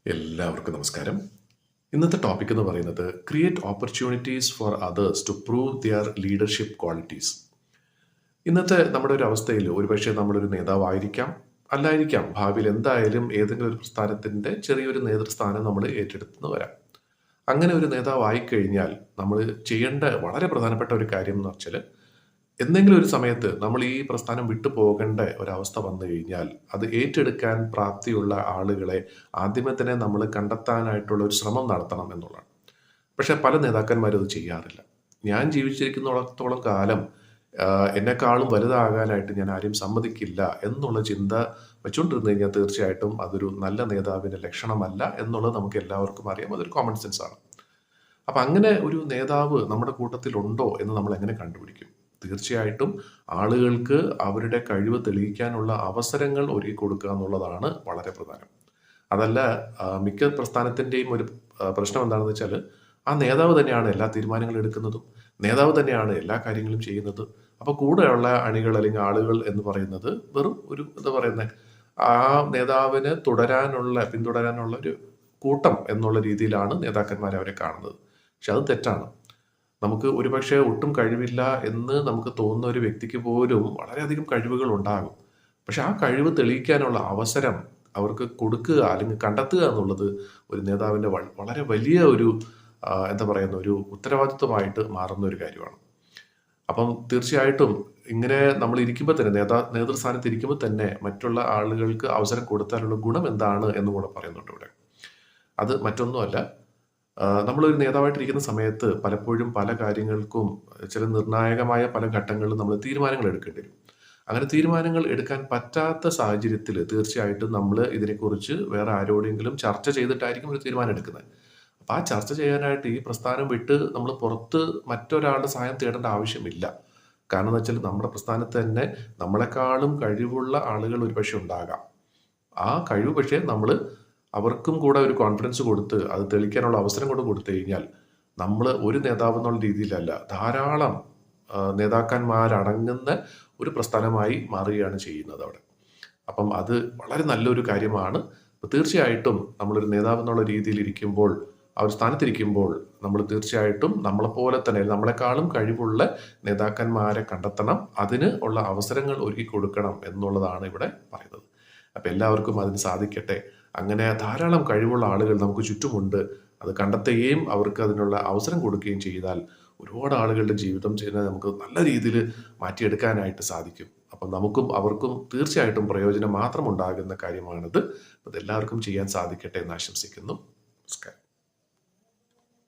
എല്ലാവർക്കും നമസ്കാരം. ഇന്നത്തെ ടോപ്പിക് എന്ന് പറയുന്നത് create opportunities for others to prove their leadership qualities. ഇന്നത്തെ നമ്മുടെ ഒരു അവസ്ഥയിൽ ഒരുപക്ഷെ നമ്മളൊരു നേതാവായിരിക്കാം, അല്ലായിരിക്കാം. ഭാവിയിൽ എന്തായാലും ഏതെങ്കിലും ഒരു പ്രസ്ഥാനത്തിൻ്റെ ചെറിയൊരു നേതൃസ്ഥാനം നമ്മൾ ഏറ്റെടുത്തെന്ന് വരാം. അങ്ങനെ ഒരു നേതാവായി കഴിഞ്ഞാൽ നമ്മൾ ചെയ്യേണ്ട വളരെ പ്രധാനപ്പെട്ട ഒരു കാര്യം എന്ന് വെച്ചാൽ, എന്തെങ്കിലും ഒരു സമയത്ത് നമ്മൾ ഈ പ്രസ്ഥാനം വിട്ടു പോകേണ്ട ഒരവസ്ഥ വന്നു കഴിഞ്ഞാൽ അത് ഏറ്റെടുക്കാൻ പ്രാപ്തിയുള്ള ആളുകളെ ആദ്യമേ തന്നെ നമ്മൾ കണ്ടെത്താനായിട്ടുള്ള ഒരു ശ്രമം നടത്തണം എന്നുള്ളതാണ്. പക്ഷെ പല നേതാക്കന്മാരും അത് ചെയ്യാറില്ല. ഞാൻ ജീവിച്ചിരിക്കുന്നിടത്തോളം കാലം എന്നെക്കാളും വലുതാകാനായിട്ട് ഞാൻ ആരും സമ്മതിക്കില്ല എന്നുള്ള ചിന്ത വെച്ചുകൊണ്ടിരുന്നു കഴിഞ്ഞാൽ തീർച്ചയായിട്ടും അതൊരു നല്ല നേതാവിൻ്റെ ലക്ഷണമല്ല എന്നുള്ളത് നമുക്ക് എല്ലാവർക്കും അറിയാം. അതൊരു കോമൺ സെൻസ് ആണ്. അപ്പം അങ്ങനെ ഒരു നേതാവ് നമ്മുടെ കൂട്ടത്തിലുണ്ടോ എന്ന് നമ്മൾ എങ്ങനെ കണ്ടുപിടിക്കും? തീർച്ചയായിട്ടും ആളുകൾക്ക് അവരുടെ കഴിവ് തെളിയിക്കാനുള്ള അവസരങ്ങൾ ഒരുക്കി കൊടുക്കുക എന്നുള്ളതാണ് വളരെ പ്രധാനം. അതല്ല, മിക്ക പ്രസ്ഥാനത്തിൻ്റെയും ഒരു പ്രശ്നം എന്താണെന്ന് വെച്ചാൽ, ആ നേതാവ് തന്നെയാണ് എല്ലാ തീരുമാനങ്ങളും എടുക്കുന്നതും, നേതാവ് തന്നെയാണ് എല്ലാ കാര്യങ്ങളും ചെയ്യുന്നത്. അപ്പോൾ കൂടെയുള്ള അണികൾ അല്ലെങ്കിൽ ആളുകൾ എന്ന് പറയുന്നത് വെറും ഒരു എന്താ പറയുന്നത്, ആ നേതാവിന് പിന്തുടരാനുള്ള ഒരു കൂട്ടം എന്നുള്ള രീതിയിലാണ് നേതാക്കന്മാരെ അവരെ കാണുന്നത്. പക്ഷെ അത് തെറ്റാണ്. നമുക്ക് ഒരുപക്ഷെ ഒട്ടും കഴിവില്ല എന്ന് നമുക്ക് തോന്നുന്ന ഒരു വ്യക്തിക്ക് പോലും വളരെയധികം കഴിവുകൾ ഉണ്ടാകും. പക്ഷെ ആ കഴിവ് തെളിയിക്കാനുള്ള അവസരം അവർക്ക് കൊടുക്കുക അല്ലെങ്കിൽ കണ്ടെത്തുക എന്നുള്ളത് ഒരു നേതാവിൻ്റെ വളരെ വലിയ ഒരു എന്താ പറയുന്ന ഒരു ഉത്തരവാദിത്വമായിട്ട് മാറുന്ന ഒരു കാര്യമാണ്. അപ്പം തീർച്ചയായിട്ടും ഇങ്ങനെ നമ്മൾ ഇരിക്കുമ്പോൾ തന്നെ നേതൃസ്ഥാനത്ത് ഇരിക്കുമ്പോൾ തന്നെ മറ്റുള്ള ആളുകൾക്ക് അവസരം കൊടുത്താലുള്ള ഗുണം എന്താണ് എന്നും കൂടെ പറയുന്നുണ്ട് ഇവിടെ. അത് മറ്റൊന്നുമല്ല, നമ്മളൊരു നേതാവായിട്ടിരിക്കുന്ന സമയത്ത് പലപ്പോഴും പല കാര്യങ്ങൾക്കും ചില നിർണായകമായ പല ഘട്ടങ്ങളിലും നമ്മൾ തീരുമാനങ്ങൾ എടുക്കേണ്ടി വരും. അങ്ങനെ തീരുമാനങ്ങൾ എടുക്കാൻ പറ്റാത്ത സാഹചര്യത്തിൽ തീർച്ചയായിട്ടും നമ്മൾ ഇതിനെക്കുറിച്ച് വേറെ ആരോടെങ്കിലും ചർച്ച ചെയ്തിട്ടായിരിക്കും ഒരു തീരുമാനം എടുക്കുന്നത്. അപ്പോൾ ആ ചർച്ച ചെയ്യാനായിട്ട് ഈ പ്രസ്ഥാനം വിട്ട് നമ്മൾ പുറത്ത് മറ്റൊരാളുടെ സഹായം തേടേണ്ട ആവശ്യമില്ല. കാരണം എന്ന് വെച്ചാൽ നമ്മുടെ പ്രസ്ഥാനത്ത് തന്നെ നമ്മളെക്കാളും കഴിവുള്ള ആളുകൾ ഒരുപക്ഷെ ഉണ്ടാകാം. ആ കഴിവ് പക്ഷേ നമ്മൾ അവർക്കും കൂടെ ഒരു കോൺഫിഡൻസ് കൊടുത്ത് അത് തെളിയിക്കാനുള്ള അവസരം കൊണ്ട് കൊടുത്തു കഴിഞ്ഞാൽ നമ്മൾ ഒരു നേതാവ് എന്നുള്ള രീതിയിലല്ല, ധാരാളം നേതാക്കന്മാരടങ്ങുന്ന ഒരു പ്രസ്ഥാനമായി മാറുകയാണ് ചെയ്യുന്നത് അവിടെ. അപ്പം അത് വളരെ നല്ലൊരു കാര്യമാണ്. തീർച്ചയായിട്ടും നമ്മളൊരു നേതാവ് എന്നുള്ള രീതിയിൽ ഇരിക്കുമ്പോൾ, ആ ഒരു സ്ഥാനത്തിരിക്കുമ്പോൾ നമ്മൾ തീർച്ചയായിട്ടും നമ്മളെപ്പോലെ തന്നെ നമ്മളെക്കാളും കഴിവുള്ള നേതാക്കന്മാരെ കണ്ടെത്തണം, അതിന് ഉള്ള അവസരങ്ങൾ ഒരുക്കി കൊടുക്കണം എന്നുള്ളതാണ് ഇവിടെ പറയുന്നത്. അപ്പം എല്ലാവർക്കും അതിന് സാധിക്കട്ടെ. അങ്ങനെ ധാരാളം കഴിവുള്ള ആളുകൾ നമുക്ക് ചുറ്റുമുണ്ട്. അത് കണ്ടെത്തുകയും അവർക്ക് അതിനുള്ള അവസരം കൊടുക്കുകയും ചെയ്താൽ ഒരുപാട് ആളുകളുടെ ജീവിതം ചെയ്യുന്നത് നമുക്ക് നല്ല രീതിയിൽ മാറ്റിയെടുക്കാനായിട്ട് സാധിക്കും. അപ്പം നമുക്കും അവർക്കും തീർച്ചയായിട്ടും പ്രയോജനം മാത്രം ഉണ്ടാകുന്ന കാര്യമാണിത്. അതെല്ലാവർക്കും ചെയ്യാൻ സാധിക്കട്ടെ എന്ന് ആശംസിക്കുന്നു. നമസ്കാരം.